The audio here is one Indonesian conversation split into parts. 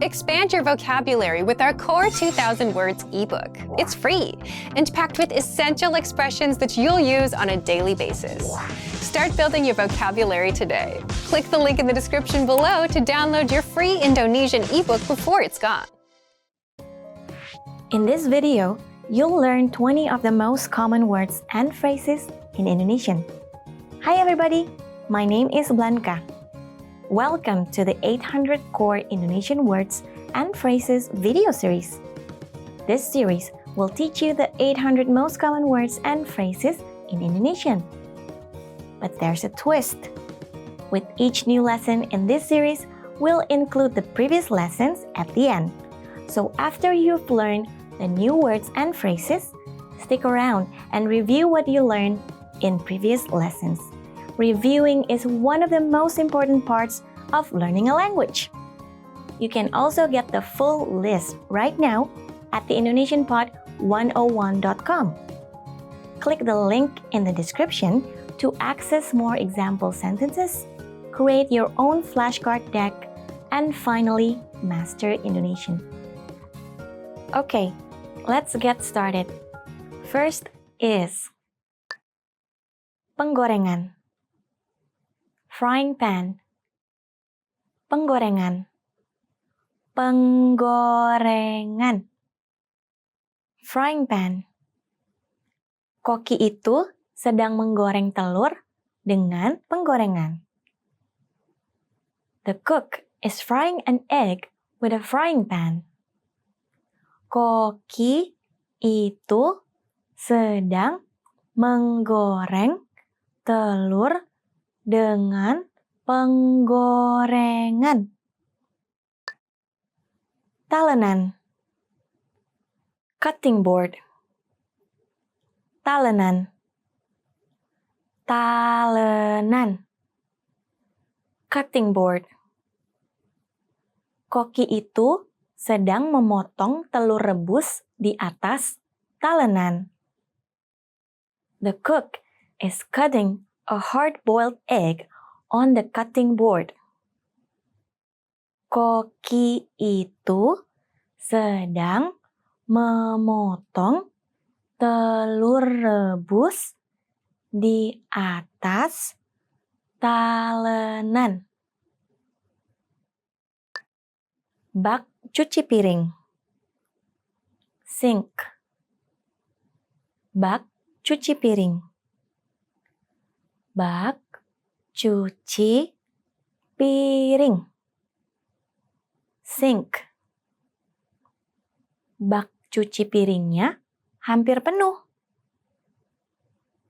Expand your vocabulary with our Core 2000 Words ebook. It's free and packed with essential expressions that you'll use on a daily basis. Start building your vocabulary today. Click the link in the description below to download your free Indonesian ebook before it's gone. In this video, you'll learn 20 of the most common words and phrases in Indonesian. Hi everybody, my name is Blanca. Welcome to the 800 Core Indonesian Words and Phrases video series. This series will teach you the 800 most common words and phrases in Indonesian. But there's a twist. With each new lesson in this series, we'll include the previous lessons at the end. So after you've learned the new words and phrases, stick around and review what you learned in previous lessons. Reviewing is one of the most important parts of learning a language. You can also get the full list right now at the IndonesianPod101.com. Click the link in the description to access more example sentences, create your own flashcard deck, and finally, master Indonesian. Okay, let's get started. First is penggorengan, frying pan, penggorengan, penggorengan, frying pan. Koki itu sedang menggoreng telur dengan penggorengan. The cook is frying an egg with a frying pan. Koki itu sedang menggoreng telur dengan penggorengan. Talenan, cutting board, talenan, talenan, cutting board. Koki itu sedang memotong telur rebus di atas talenan. The cook is cutting a hard-boiled egg on the cutting board. Koki itu sedang memotong telur rebus di atas talenan. Bak cuci piring, sink, bak cuci piring, bak cuci piring, sink. Bak cuci piringnya hampir penuh.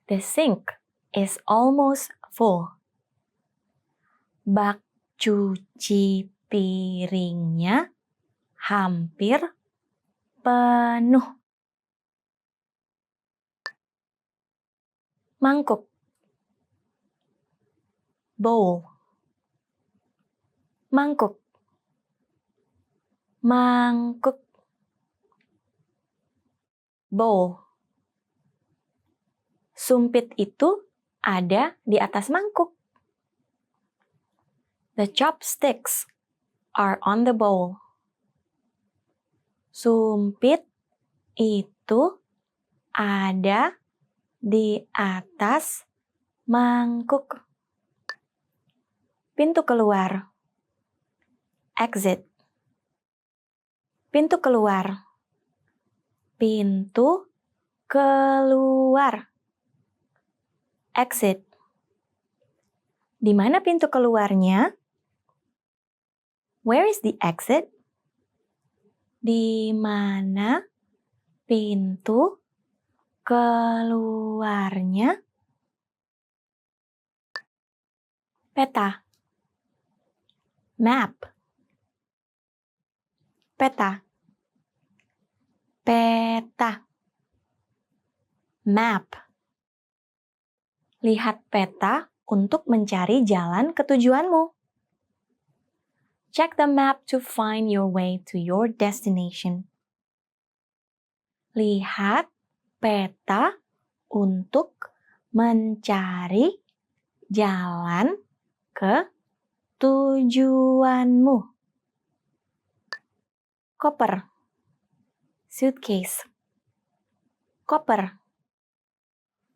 The sink is almost full. Bak cuci piringnya hampir penuh. Mangkuk, bowl, mangkuk, mangkuk, bowl. Sumpit itu ada di atas mangkuk. The chopsticks are on the bowl. Sumpit itu ada di atas mangkuk. Pintu keluar, exit. Pintu keluar, pintu keluar, exit. Di mana pintu keluarnya? Where is the exit? Di mana pintu keluarnya? Peta, map, peta, peta, map. Lihat peta untuk mencari jalan ke tujuanmu. Check the map to find your way to your destination. Lihat peta untuk mencari jalan ke tujuanmu. koper, suitcase, koper,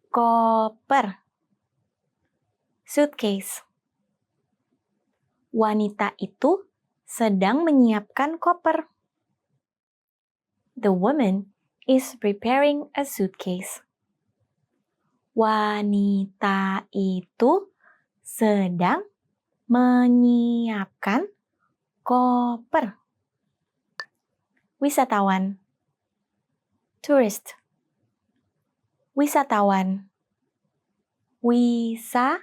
koper, suitcase. Wanita itu sedang menyiapkan koper. The woman is preparing a suitcase. Wanita itu sedang menyiapkan koper. Wisatawan, tourist, wisatawan, wisatawan,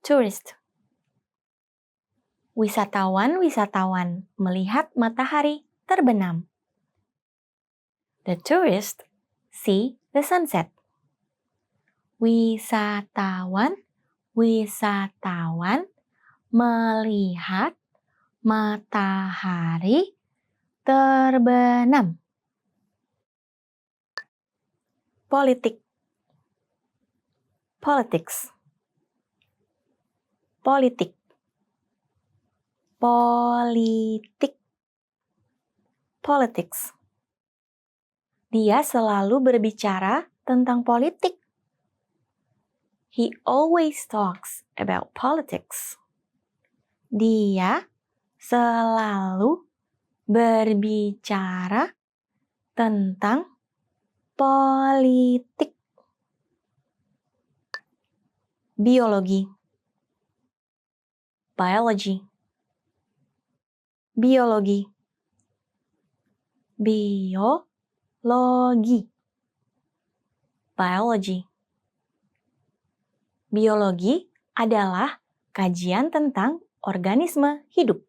tourist. Wisatawan melihat matahari terbenam. The tourist see the sunset. Wisatawan melihat matahari terbenam. Politik, politics, politik, politik, politics. Dia selalu berbicara tentang politik. He always talks about politics. Dia selalu berbicara tentang politik. Biologi, biology, biologi, biologi, biology. Biologi adalah kajian tentang organisme hidup.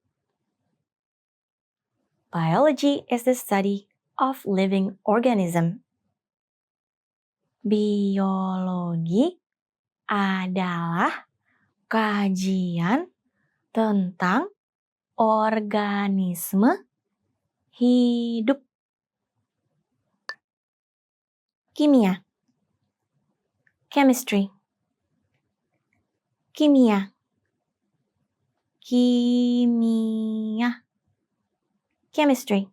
Biology is the study of living organism. Biologi adalah kajian tentang organisme hidup. Kimia, chemistry, kimia, kimia, chemistry.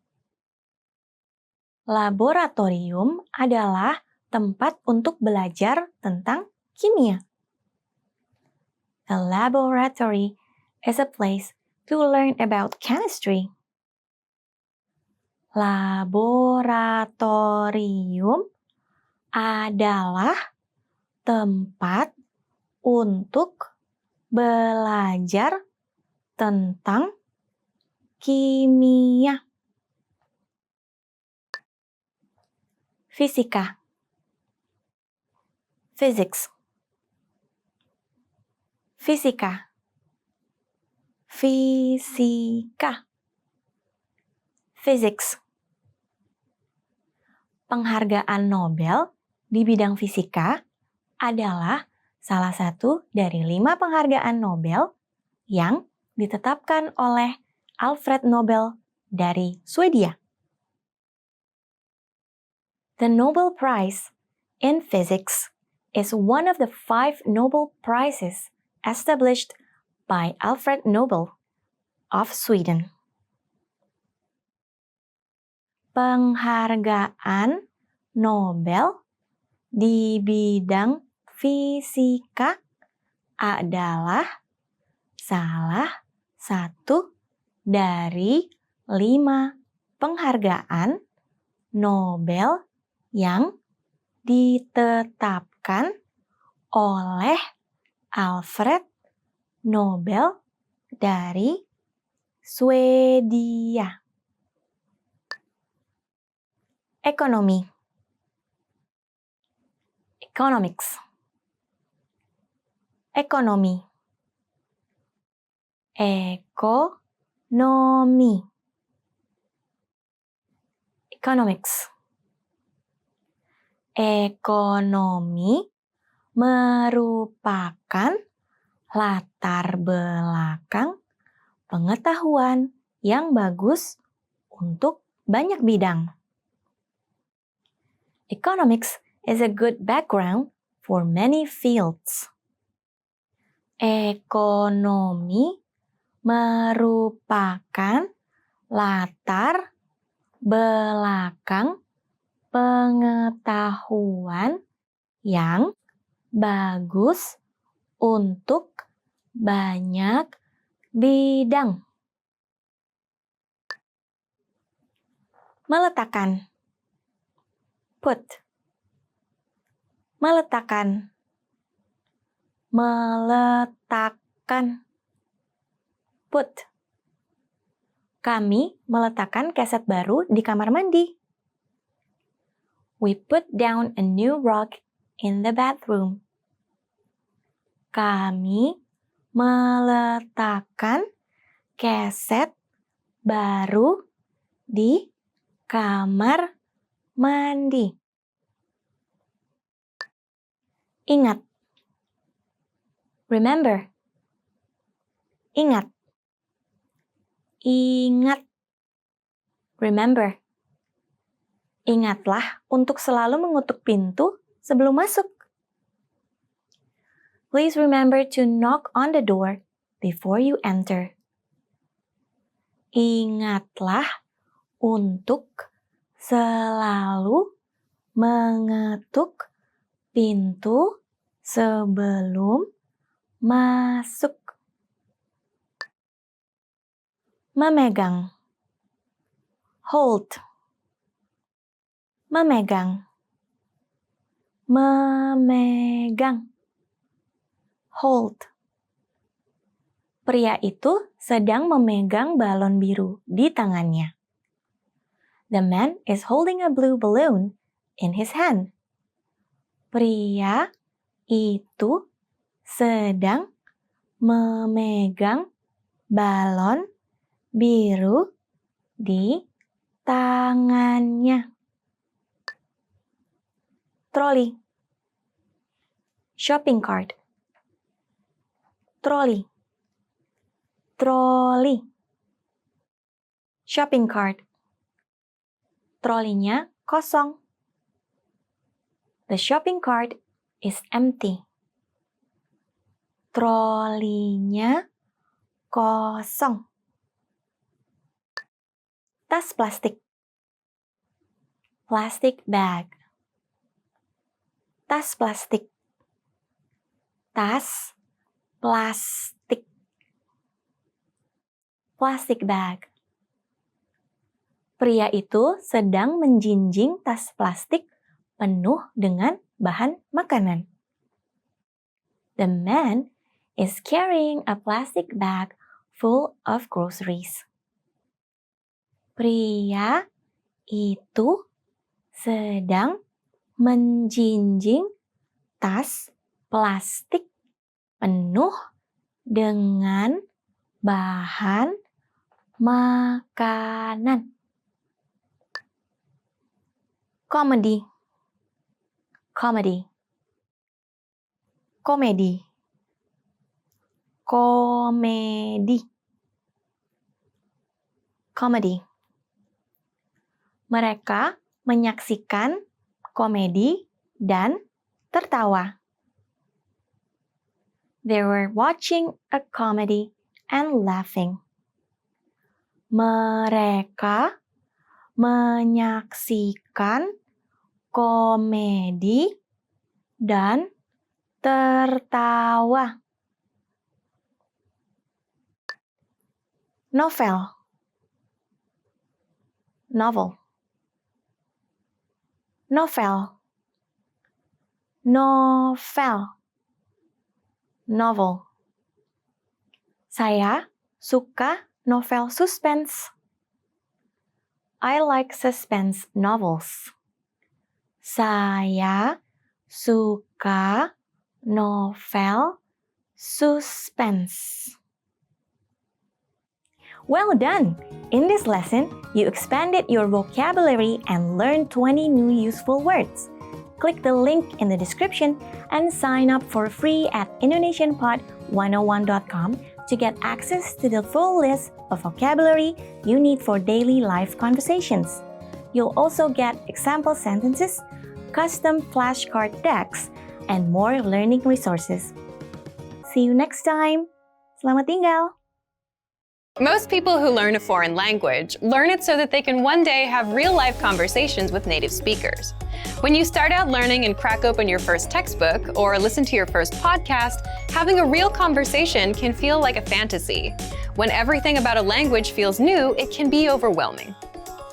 Laboratorium adalah tempat untuk belajar tentang kimia. A laboratory is a place to learn about chemistry. Laboratorium adalah tempat untuk belajar tentang kimia. Fisika, physics, fisika, fisika, physics. Penghargaan Nobel di bidang fisika adalah salah satu dari 5 penghargaan Nobel yang ditetapkan oleh Alfred Nobel dari Swedia. The Nobel Prize in Physics is one of the 5 Nobel Prizes established by Alfred Nobel of Sweden. Penghargaan Nobel di bidang fisika adalah salah satu dari 5 penghargaan Nobel yang ditetapkan oleh Alfred Nobel dari Swedia. Ekonomi, economics, ekonomi, ekonomi, economics. Ekonomi merupakan latar belakang pengetahuan yang bagus untuk banyak bidang. Economics is a good background for many fields. Ekonomi merupakan latar belakang pengetahuan yang bagus untuk banyak bidang. Meletakkan. Put. Meletakkan. Meletakkan. Put. Kami meletakkan keset baru di kamar mandi. We put down a new rug in the bathroom. Kami meletakkan keset baru di kamar mandi. Ingat. Remember. Ingat. Ingat. Remember. Ingatlah untuk selalu mengutuk pintu sebelum masuk. Please remember to knock on the door before you enter. Ingatlah untuk selalu mengetuk pintu sebelum masuk. Memegang. Hold. Memegang. Memegang. Hold. Pria itu sedang memegang balon biru di tangannya. The man is holding a blue balloon in his hand. Pria itu sedang memegang balon biru di tangannya. Trolley. Shopping cart. Trolley. Trolley. Shopping cart. Trolinya kosong. The shopping cart is empty. Trolinya kosong. Tas plastik. Plastic bag. Tas plastik. Tas plastik. Plastic bag. Pria itu sedang menjinjing tas plastik penuh dengan bahan makanan. The man is carrying a plastic bag full of groceries. Pria itu sedang menjinjing tas plastik penuh dengan bahan makanan. Comedy. Comedy. Komedi. Komedi. Comedy. Mereka menyaksikan komedi dan tertawa. They were watching a comedy and laughing. Mereka menyaksikan komedi dan tertawa. Novel. Novel. Novel. Novel. Novel. Saya suka novel suspense. I like suspense novels. Saya suka novel suspense. Well done! In this lesson, you expanded your vocabulary and learned 20 new useful words. Click the link in the description and sign up for free at indonesianpod101.com to get access to the full list of vocabulary you need for daily life conversations. You'll also get example sentences, custom flashcard decks, and more learning resources. See you next time. Selamat tinggal! Most people who learn a foreign language learn it so that they can one day have real-life conversations with native speakers. When you start out learning and crack open your first textbook or listen to your first podcast, having a real conversation can feel like a fantasy. When everything about a language feels new, it can be overwhelming.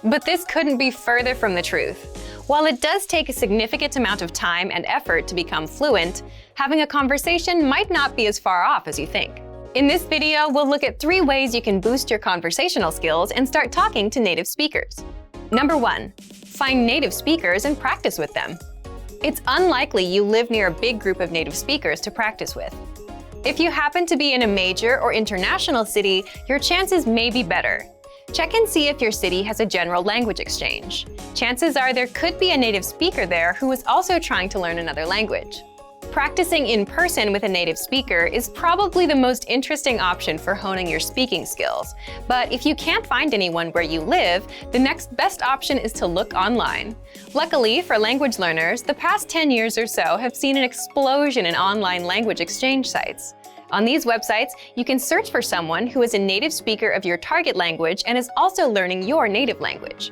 But this couldn't be further from the truth. While it does take a significant amount of time and effort to become fluent, having a conversation might not be as far off as you think. In this video, we'll look at 3 ways you can boost your conversational skills and start talking to native speakers. Number 1. Find native speakers and practice with them. It's unlikely you live near a big group of native speakers to practice with. If you happen to be in a major or international city, your chances may be better. Check and see if your city has a general language exchange. Chances are there could be a native speaker there who is also trying to learn another language. Practicing in person with a native speaker is probably the most interesting option for honing your speaking skills. But if you can't find anyone where you live, the next best option is to look online. Luckily for language learners, the past 10 years or so have seen an explosion in online language exchange sites. On these websites, you can search for someone who is a native speaker of your target language and is also learning your native language.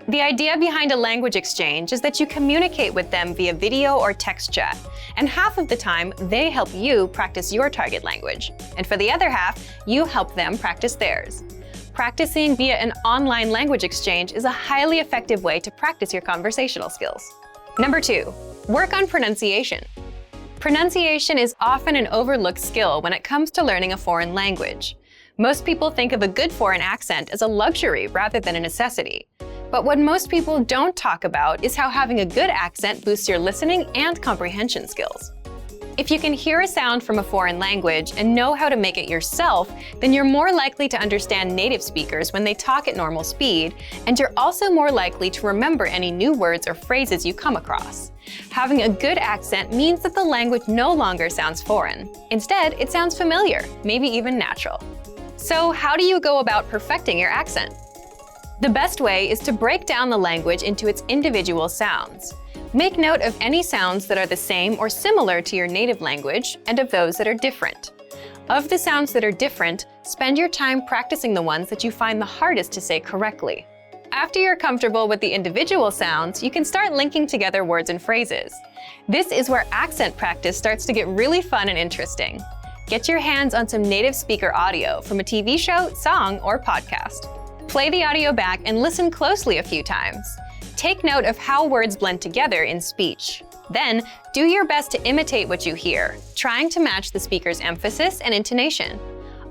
The idea behind a language exchange is that you communicate with them via video or text chat, and half of the time, they help you practice your target language. And for the other half, you help them practice theirs. Practicing via an online language exchange is a highly effective way to practice your conversational skills. Number 2. Work on pronunciation. Pronunciation is often an overlooked skill when it comes to learning a foreign language. Most people think of a good foreign accent as a luxury rather than a necessity. But what most people don't talk about is how having a good accent boosts your listening and comprehension skills. If you can hear a sound from a foreign language and know how to make it yourself, then you're more likely to understand native speakers when they talk at normal speed, and you're also more likely to remember any new words or phrases you come across. Having a good accent means that the language no longer sounds foreign. Instead, it sounds familiar, maybe even natural. So how do you go about perfecting your accent? The best way is to break down the language into its individual sounds. Make note of any sounds that are the same or similar to your native language and of those that are different. Of the sounds that are different, spend your time practicing the ones that you find the hardest to say correctly. After you're comfortable with the individual sounds, you can start linking together words and phrases. This is where accent practice starts to get really fun and interesting. Get your hands on some native speaker audio from a TV show, song, or podcast. Play the audio back and listen closely a few times. Take note of how words blend together in speech. Then, do your best to imitate what you hear, trying to match the speaker's emphasis and intonation.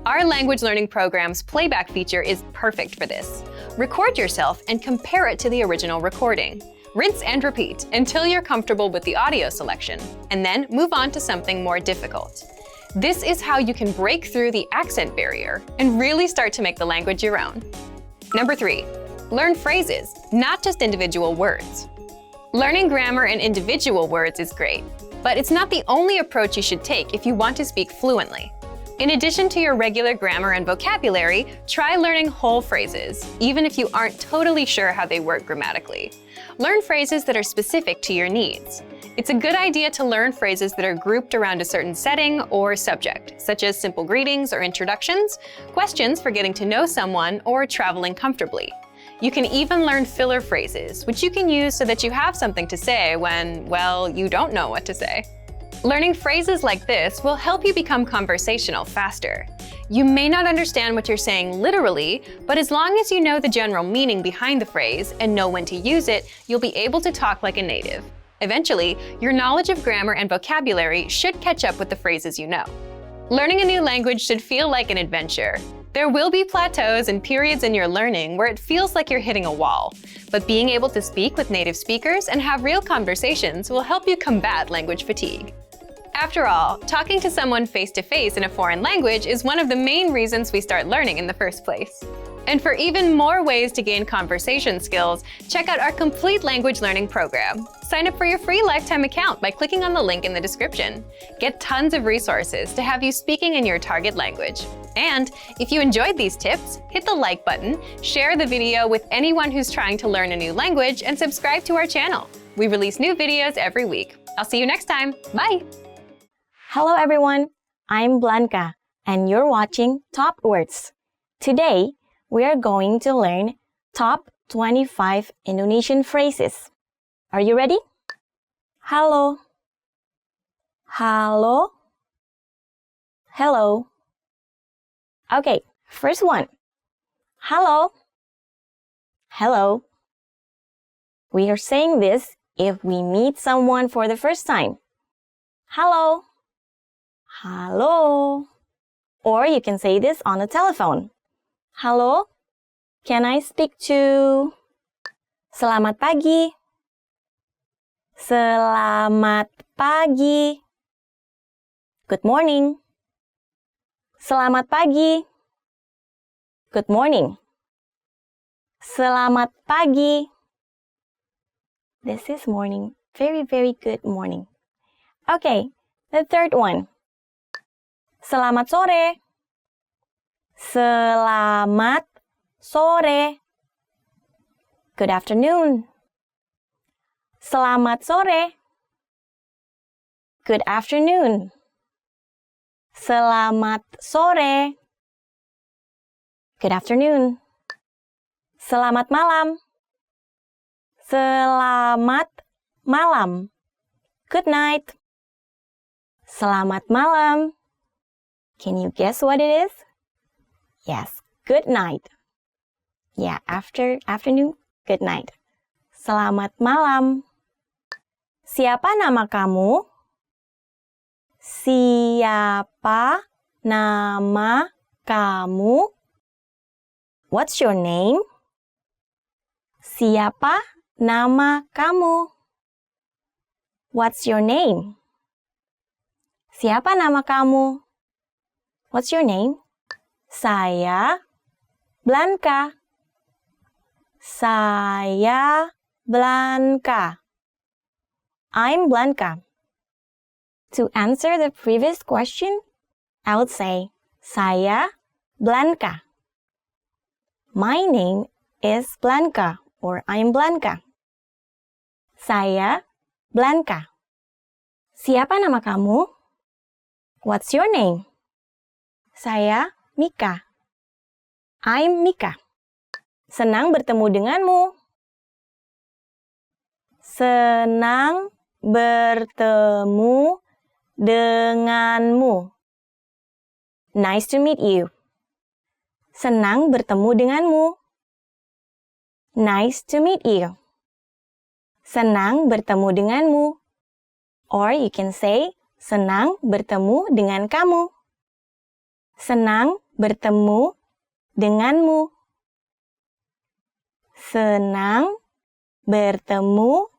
Our language learning program's playback feature is perfect for this. Record yourself and compare it to the original recording. Rinse and repeat until you're comfortable with the audio selection, and then move on to something more difficult. This is how you can break through the accent barrier and really start to make the language your own. Number 3. Learn phrases, not just individual words. Learning grammar and individual words is great, but it's not the only approach you should take if you want to speak fluently. In addition to your regular grammar and vocabulary, try learning whole phrases, even if you aren't totally sure how they work grammatically. Learn phrases that are specific to your needs. It's a good idea to learn phrases that are grouped around a certain setting or subject, such as simple greetings or introductions, questions for getting to know someone, or traveling comfortably. You can even learn filler phrases, which you can use so that you have something to say when, well, you don't know what to say. Learning phrases like this will help you become conversational faster. You may not understand what you're saying literally, but as long as you know the general meaning behind the phrase and know when to use it, you'll be able to talk like a native. Eventually, your knowledge of grammar and vocabulary should catch up with the phrases you know. Learning a new language should feel like an adventure. There will be plateaus and periods in your learning where it feels like you're hitting a wall, but being able to speak with native speakers and have real conversations will help you combat language fatigue. After all, talking to someone face-to-face in a foreign language is one of the main reasons we start learning in the first place. And for even more ways to gain conversation skills, check out our complete language learning program. Sign up for your free lifetime account by clicking on the link in the description. Get tons of resources to have you speaking in your target language. And if you enjoyed these tips, hit the like button, share the video with anyone who's trying to learn a new language, and subscribe to our channel. We release new videos every week. I'll see you next time. Bye! Hello everyone, I'm Blanca, and you're watching Top Words. Today, we are going to learn top 25 Indonesian phrases. Are you ready? Halo. Halo. Hello. Okay, first one. Halo. Hello. We are saying this if we meet someone for the first time. Halo. Halo. Or you can say this on the telephone. Halo, can I speak to... Selamat pagi. Selamat pagi. Good morning. Selamat pagi. Good morning. Selamat pagi. This is morning. Very, very good morning. Okay, the third one. Selamat sore. Selamat sore. Good afternoon. Selamat sore. Good afternoon. Selamat sore. Good afternoon. Selamat malam. Selamat malam. Good night. Selamat malam. Can you guess what it is? Yes, good night. Yeah, afternoon, good night. Selamat malam. Siapa nama kamu? Siapa nama kamu? What's your name? Siapa nama kamu? What's your name? Siapa nama kamu? What's your name? Saya Blanca. Saya Blanca. I'm Blanca. To answer the previous question, I would say, saya Blanca. My name is Blanca, or I'm Blanca. Saya Blanca. Siapa nama kamu? What's your name? Saya Mika. I'm Mika. Senang bertemu denganmu. Senang bertemu denganmu. Nice to meet you. Senang bertemu denganmu. Nice to meet you. Senang bertemu denganmu. Or you can say, senang bertemu dengan kamu. Senang bertemu denganmu. Senang bertemu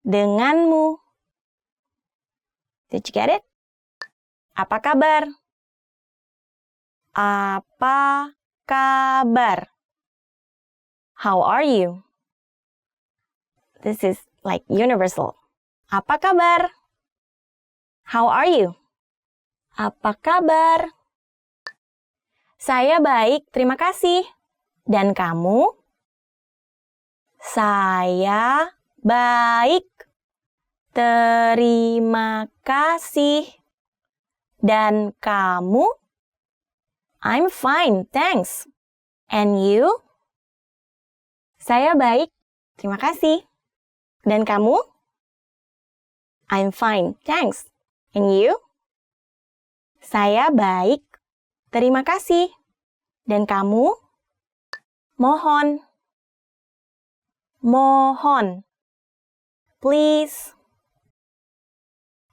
denganmu. Did you get it? Apa kabar? Apa kabar? How are you? This is like universal. Apa kabar? How are you? Apa kabar? Saya baik, terima kasih. Dan kamu? Saya baik, terima kasih. Dan kamu? I'm fine, thanks. And you? Saya baik, terima kasih. Dan kamu? I'm fine, thanks. And you? Saya baik, terima kasih. Dan kamu? Mohon. Mohon. Please.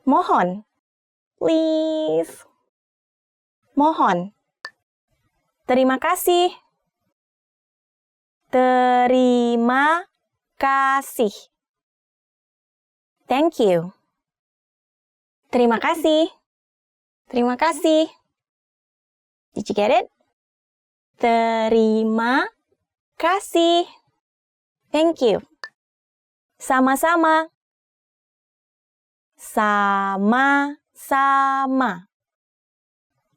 Mohon. Please. Mohon. Terima kasih. Terima kasih. Thank you. Terima kasih. Terima kasih. Did you get it? Terima kasih. Thank you. Sama-sama. Sama-sama.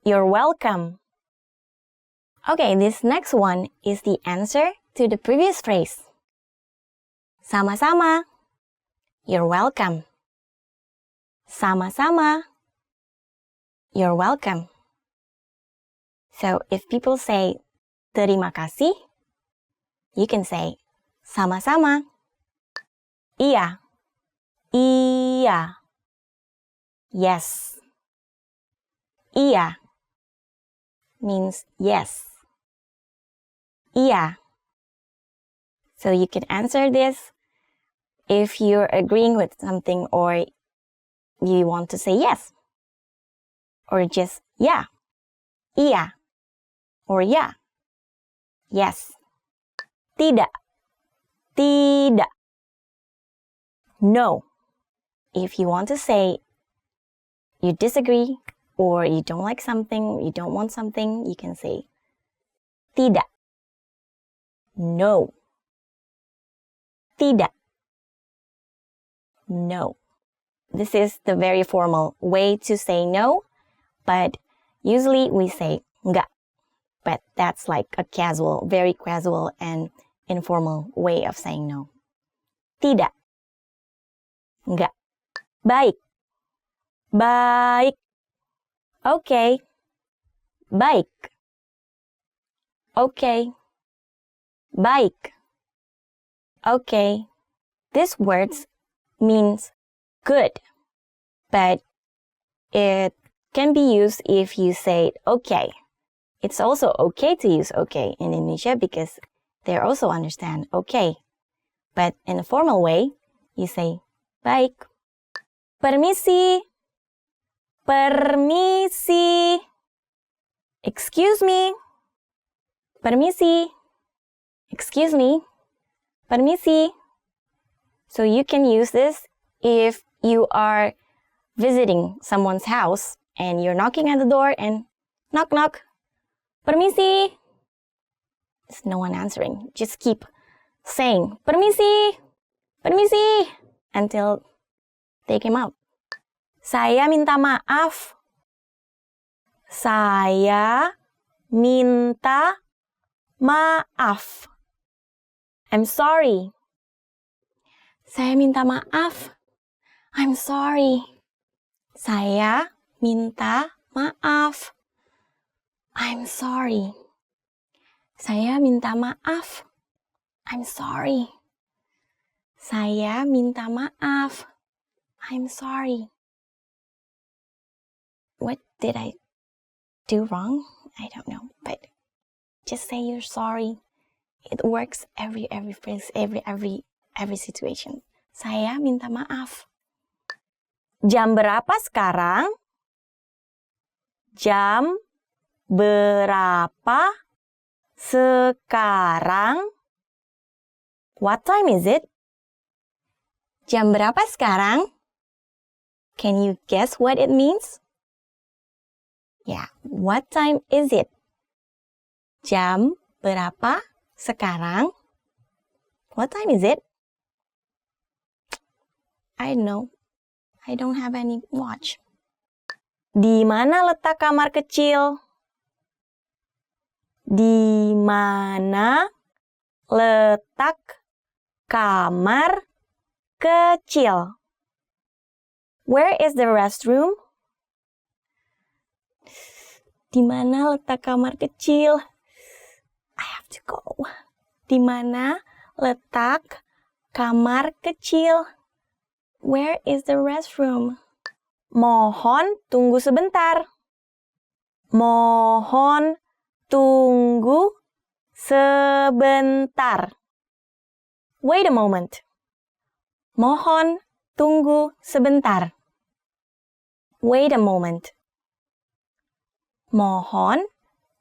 You're welcome. Okay, this next one is the answer to the previous phrase. Sama-sama. You're welcome. Sama-sama. You're welcome. So if people say, terima kasih, you can say sama-sama. Iya. Iya. Yes. Iya means yes. Iya. So you can answer this if you're agreeing with something or you want to say yes. Or just yeah. Iya. Or yeah. Yes. Tidak. Tidak. No. If you want to say you disagree or you don't like something, you don't want something, you can say tidak. No. Tidak. No. This is the very formal way to say no, but usually we say enggak. But that's like a casual, very casual and informal way of saying no. Tidak. Enggak. Baik. Baik. Okay. Baik. Okay. Baik. Okay. This word means good, but it can be used if you say okay. It's also okay to use okay in Indonesia because they also understand okay. But in a formal way, you say baik. Permisi. Permisi. Excuse me. Permisi. Excuse me. Permisi. So you can use this if you are visiting someone's house and you're knocking at the door and knock knock. Permisi. There's no one answering. Just keep saying permisi. Permisi until they came out. Saya minta maaf. Saya minta maaf. I'm sorry. Saya minta maaf. I'm sorry. Saya minta maaf. I'm sorry. Saya minta maaf. I'm sorry. Saya minta maaf. I'm sorry. What did I do wrong? I don't know, but just say you're sorry. It works every phrase, every situation. Saya minta maaf. Jam berapa sekarang? Jam berapa sekarang? What time is it? Jam berapa sekarang? Can you guess what it means? Yeah, what time is it? Jam berapa sekarang? What time is it? I don't know. I don't have any watch. Di mana letak kamar kecil? Di mana letak kamar kecil? Where is the restroom? Di mana letak kamar kecil? I have to go. Di mana letak kamar kecil? Where is the restroom? Mohon tunggu sebentar. Mohon tunggu sebentar. Wait a moment. Mohon tunggu sebentar. Wait a moment. Mohon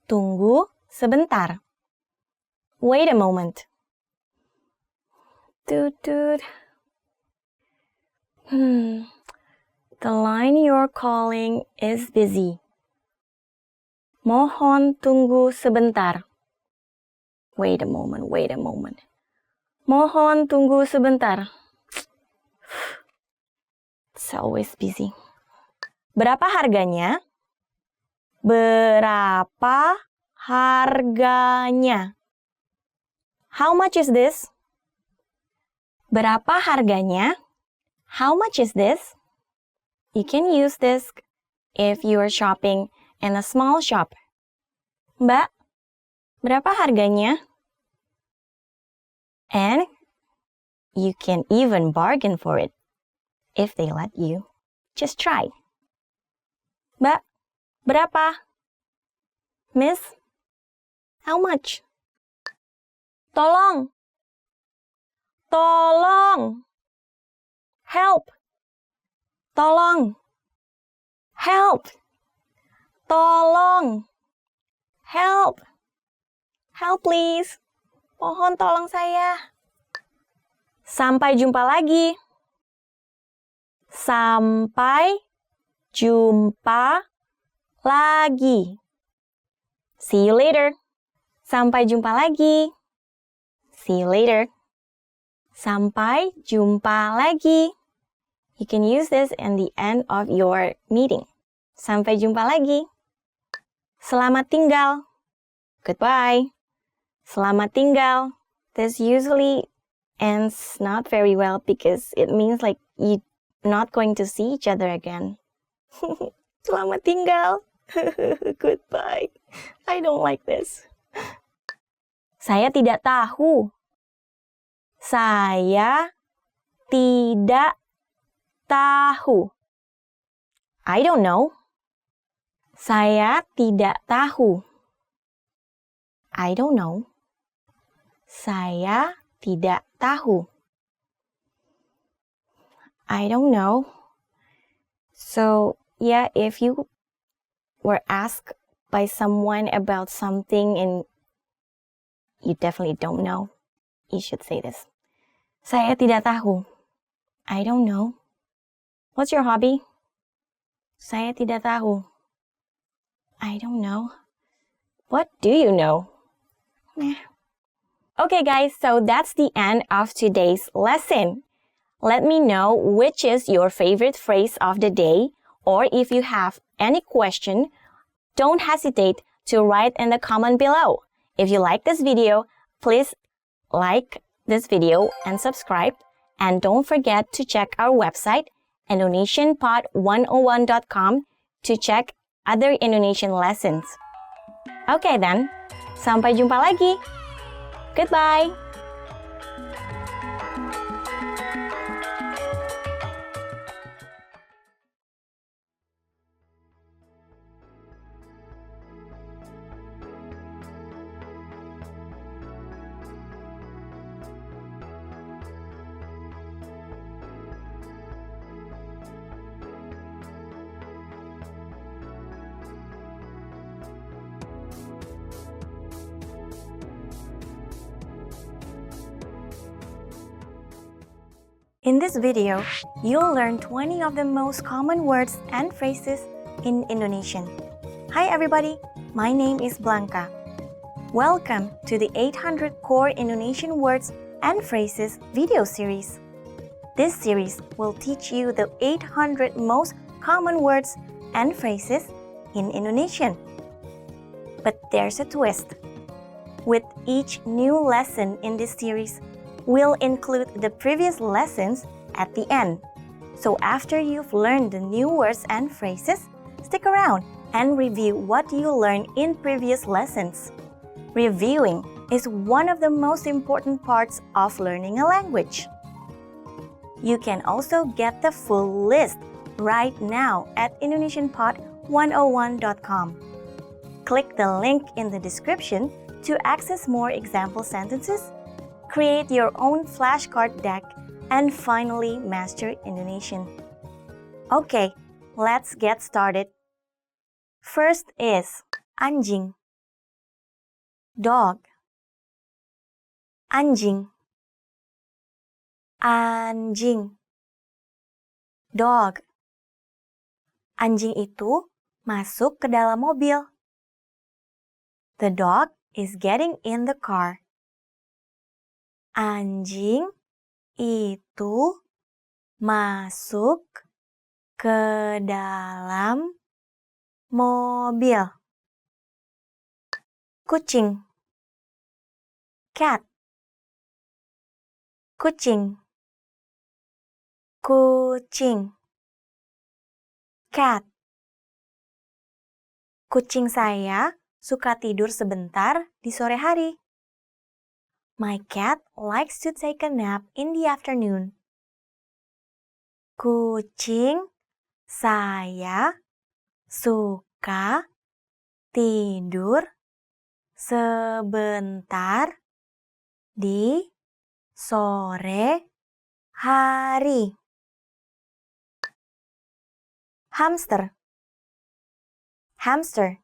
tunggu sebentar. Wait a moment. Toot toot. The line you're calling is busy. Mohon tunggu sebentar. Wait a moment, wait a moment. Mohon tunggu sebentar. It's always busy. Berapa harganya? Berapa harganya? How much is this? Berapa harganya? How much is this? You can use this if you are shopping in a small shop. Mbak, Berapa harganya? And you can even bargain for it if they let you. Just try. Mbak, berapa? Miss, how much? Tolong. Tolong. Help. Tolong. Help. Tolong. Help. Help please. Mohon tolong saya. Sampai jumpa lagi. Sampai jumpa lagi. See you later. Sampai jumpa lagi. See you later. Sampai jumpa lagi. You can use this in the end of your meeting. Sampai jumpa lagi. Selamat tinggal. Goodbye. Selamat tinggal. This usually ends not very well because it means like you're not going to see each other again. Selamat tinggal. Goodbye. I don't like this. Saya tidak tahu. Saya tidak tahu. I don't know. Saya tidak tahu. I don't know. Saya tidak tahu. I don't know. So, yeah, if you were asked by someone about something and you definitely don't know, you should say this. Saya tidak tahu. I don't know. What's your hobby? Saya tidak tahu. I don't know. What do you know? Okay guys, so that's the end of today's lesson. Let me know which is your favorite phrase of the day, or if you have any question, don't hesitate to write in the comment below. If you like this video, please like this video and subscribe, and don't forget to check our website indonesianpod101.com to check other Indonesian lessons. Okay then, sampai jumpa lagi. Goodbye. In this video, you'll learn 20 of the most common words and phrases in Indonesian. Hi everybody, my name is Blanca. Welcome to the 800 Core Indonesian Words and Phrases video series. This series will teach you the 800 most common words and phrases in Indonesian. But there's a twist. With each new lesson in this series, we'll include the previous lessons at the end. So after you've learned the new words and phrases, stick around and review what you learned in previous lessons. Reviewing is one of the most important parts of learning a language. You can also get the full list right now at indonesianpod101.com. Click the link in the description to access more example sentences, create your own flashcard deck, and finally master Indonesian. Okay, let's get started. First is anjing, dog, anjing, anjing, dog. Anjing itu masuk ke dalam mobil. The dog is getting in the car. Anjing itu masuk ke dalam mobil. Kucing, cat, kucing, kucing, cat. Kucing saya suka tidur sebentar di sore hari. My cat likes to take a nap in the afternoon. Kucing saya suka tidur sebentar di sore hari. Hamster, hamster,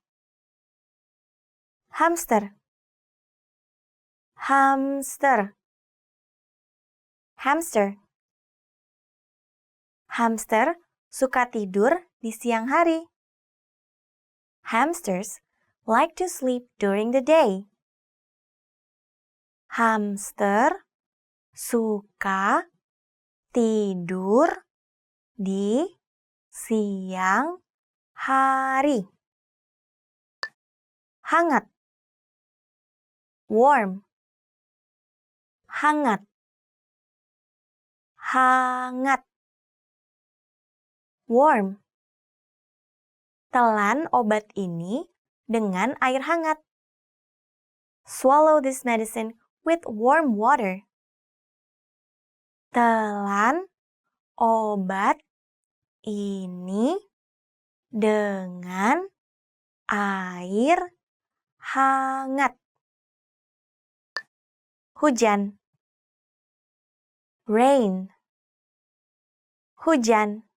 hamster, hamster, hamster. Hamster suka tidur di siang hari. Hamsters like to sleep during the day. Hamster suka tidur di siang hari. Hangat, warm, hangat, hangat, warm. Telan obat ini dengan air hangat. Swallow this medicine with warm water. Telan obat ini dengan air hangat. Hujan, rain, hujan,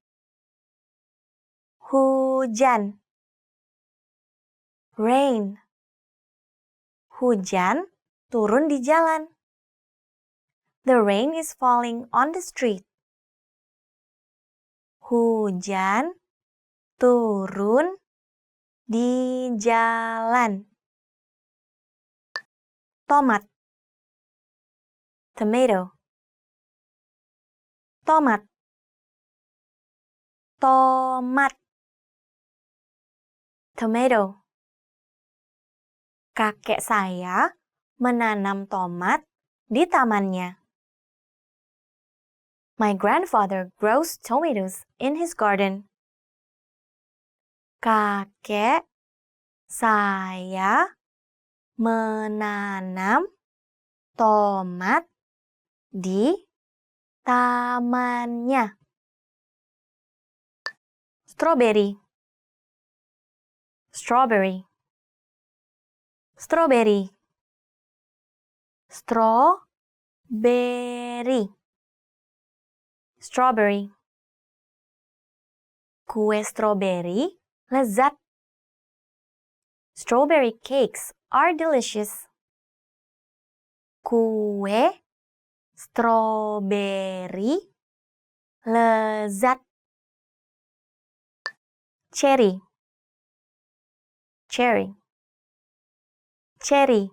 hujan, rain. Hujan turun di jalan. The rain is falling on the street. Hujan turun di jalan. Tomat, tomato, tomat, tomat, tomato. Kakek saya menanam tomat di tamannya. My grandfather grows tomatoes in his garden. Kakek saya menanam tomat di tamannya. Strawberry, strawberry, strawberry, strawberry, strawberry. Kue stroberi lezat. Strawberry cakes are delicious. Kue stroberi lezat. Cherry, cherry, cherry,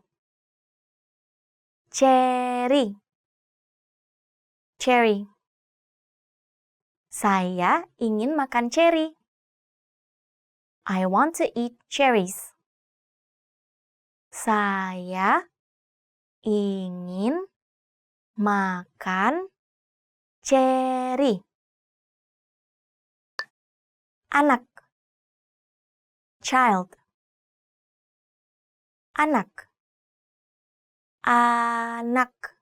cherry, cherry. Saya ingin makan cherry. I want to eat cherries. Saya ingin makan cherry. Anak, child, anak, anak,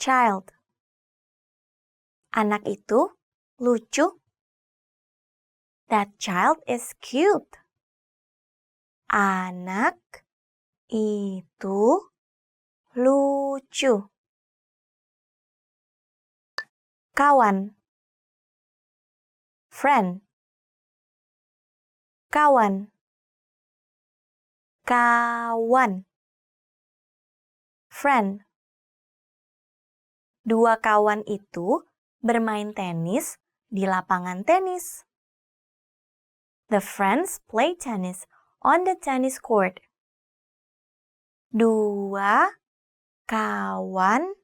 child. Anak itu lucu. That child is cute. Anak itu lucu. Kawan, friend, kawan, kawan, friend. Dua kawan itu bermain tenis di lapangan tenis. The friends play tennis on the tennis court. Dua kawan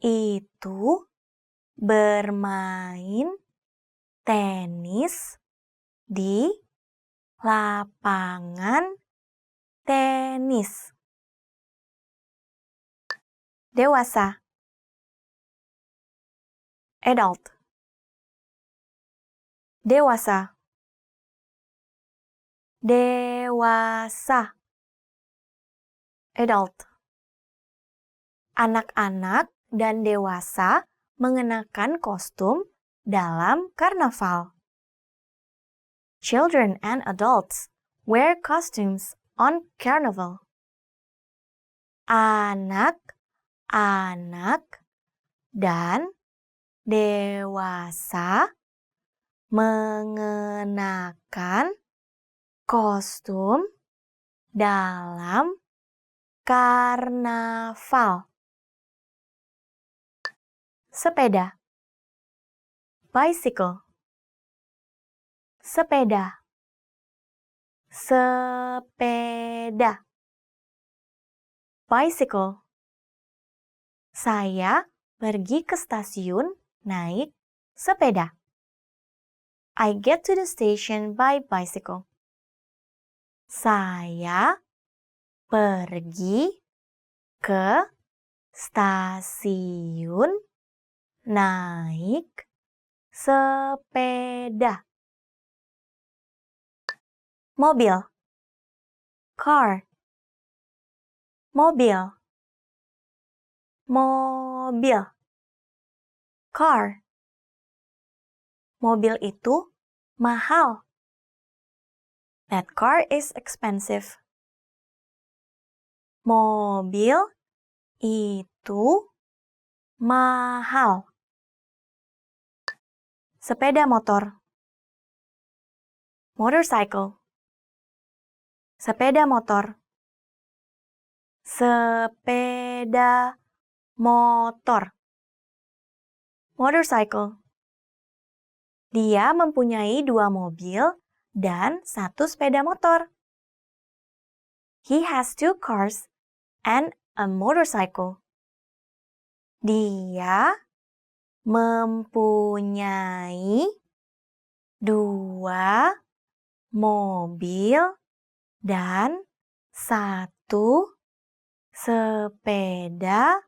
itu bermain tenis di lapangan tenis. Dewasa, adult, dewasa, dewasa, Dewasa. Adult. Anak-anak dan dewasa mengenakan kostum dalam karnaval. Children and adults wear costumes on carnival. Anak-anak dan dewasa mengenakan kostum dalam karnaval. Sepeda. Bicycle. Sepeda. Sepeda. Bicycle. Saya pergi ke stasiun naik sepeda. I get to the station by bicycle. Saya pergi ke stasiun naik sepeda. Mobil. Car. Mobil. Mobil. Car. Mobil itu mahal. That car is expensive. Mobil itu mahal. Sepeda motor. Motorcycle. Sepeda motor. Sepeda motor. Motorcycle. Dia mempunyai 2 mobil dan 1 sepeda motor. He has 2 cars and a motorcycle. Dia mempunyai 2 mobil dan 1 sepeda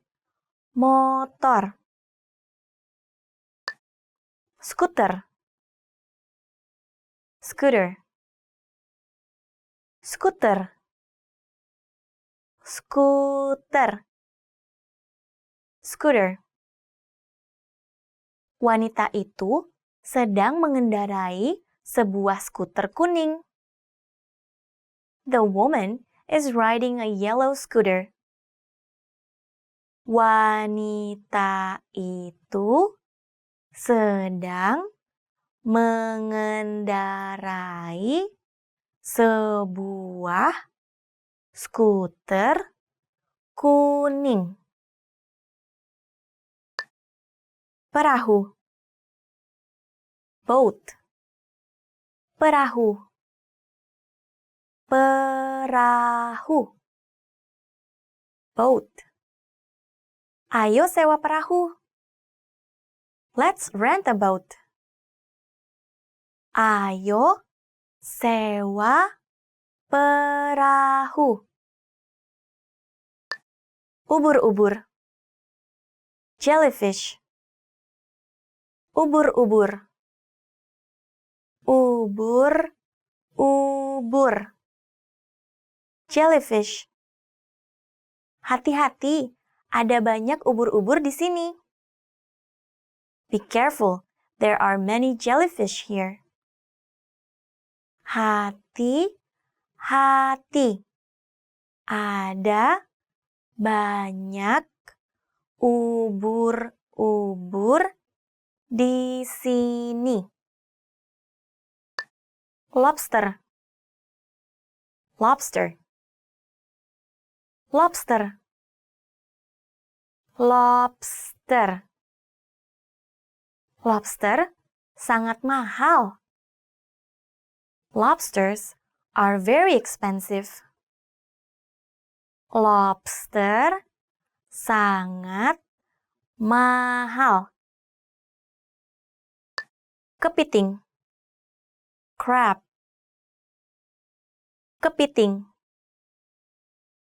motor. Skuter. Scooter. Skuter. Skuter. Scooter. Wanita itu sedang mengendarai sebuah skuter kuning. The woman is riding a yellow scooter. Wanita itu sedang mengendarai sebuah skuter kuning. Perahu. Boat. Perahu. Perahu. Boat. Ayo sewa perahu. Let's rent a boat. Ayo sewa perahu. Ubur-ubur. Jellyfish. Ubur-ubur. Ubur-ubur. Jellyfish. Hati-hati, ada banyak ubur-ubur di sini. Be careful, there are many jellyfish here. Hati-hati, ada banyak ubur-ubur di sini. Lobster. Lobster. Lobster. Lobster. Lobster sangat mahal. Lobsters are very expensive. Lobster sangat mahal. Kepiting. Crab. Kepiting.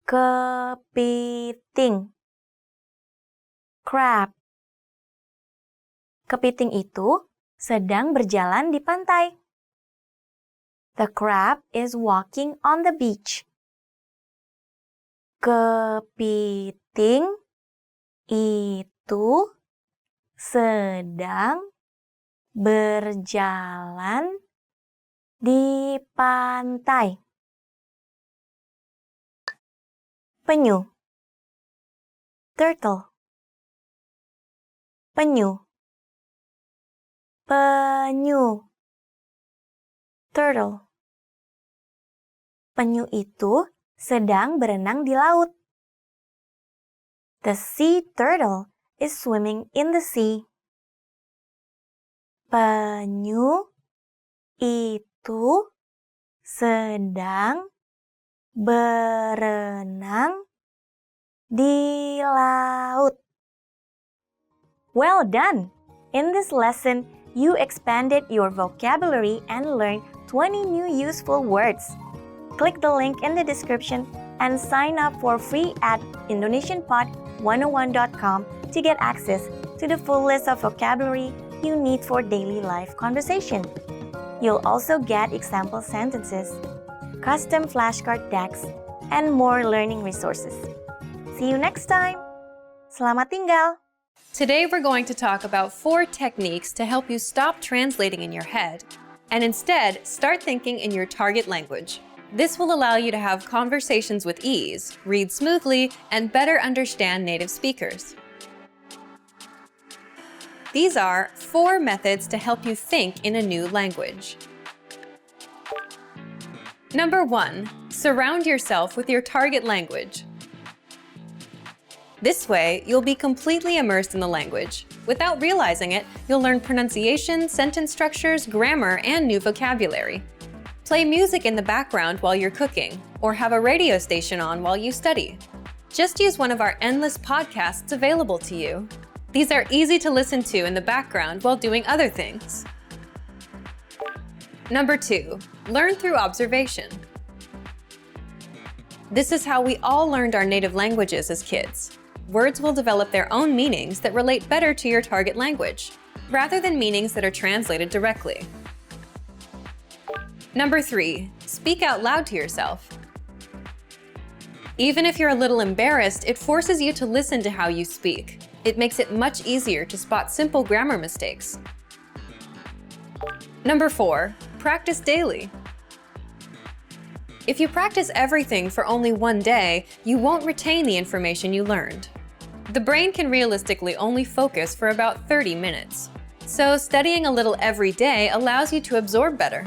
Kepiting. Crab. Kepiting itu sedang berjalan di pantai. The crab is walking on the beach. Kepiting itu sedang berjalan di pantai. Penyu. Turtle. Penyu. Penyu. Turtle. Penyu itu sedang berenang di laut. The sea turtle is swimming in the sea. Penyu itu sedang berenang di laut. Well done! In this lesson, you expanded your vocabulary and learned 20 new useful words. Click the link in the description and sign up for free at indonesianpod101.com to get access to the full list of vocabulary you need for daily life conversation. You'll also get example sentences, custom flashcard decks, and more learning resources. See you next time! Selamat tinggal! Today we're going to talk about 4 techniques to help you stop translating in your head and instead start thinking in your target language. This will allow you to have conversations with ease, read smoothly, and better understand native speakers. These are 4 methods to help you think in a new language. Number 1, surround yourself with your target language. This way, you'll be completely immersed in the language. Without realizing it, you'll learn pronunciation, sentence structures, grammar, and new vocabulary. Play music in the background while you're cooking, or have a radio station on while you study. Just use one of our endless podcasts available to you. These are easy to listen to in the background while doing other things. Number 2, learn through observation. This is how we all learned our native languages as kids. Words will develop their own meanings that relate better to your target language, rather than meanings that are translated directly. Number 3, speak out loud to yourself. Even if you're a little embarrassed, it forces you to listen to how you speak. It makes it much easier to spot simple grammar mistakes. Number 4, practice daily. If you practice everything for only one day, you won't retain the information you learned. The brain can realistically only focus for about 30 minutes. So studying a little every day allows you to absorb better.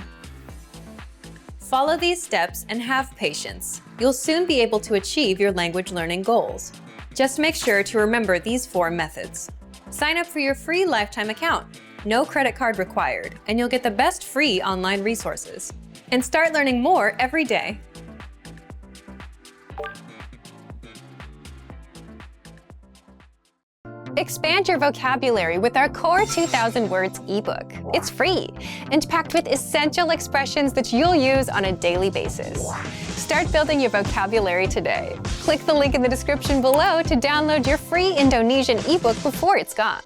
Follow these steps and have patience. You'll soon be able to achieve your language learning goals. Just make sure to remember these 4 methods. Sign up for your free lifetime account. No credit card required, and you'll get the best free online resources. And start learning more every day. Expand your vocabulary with our Core 2000 Words ebook. It's free and packed with essential expressions that you'll use on a daily basis. Start building your vocabulary today. Click the link in the description below to download your free Indonesian ebook before it's gone.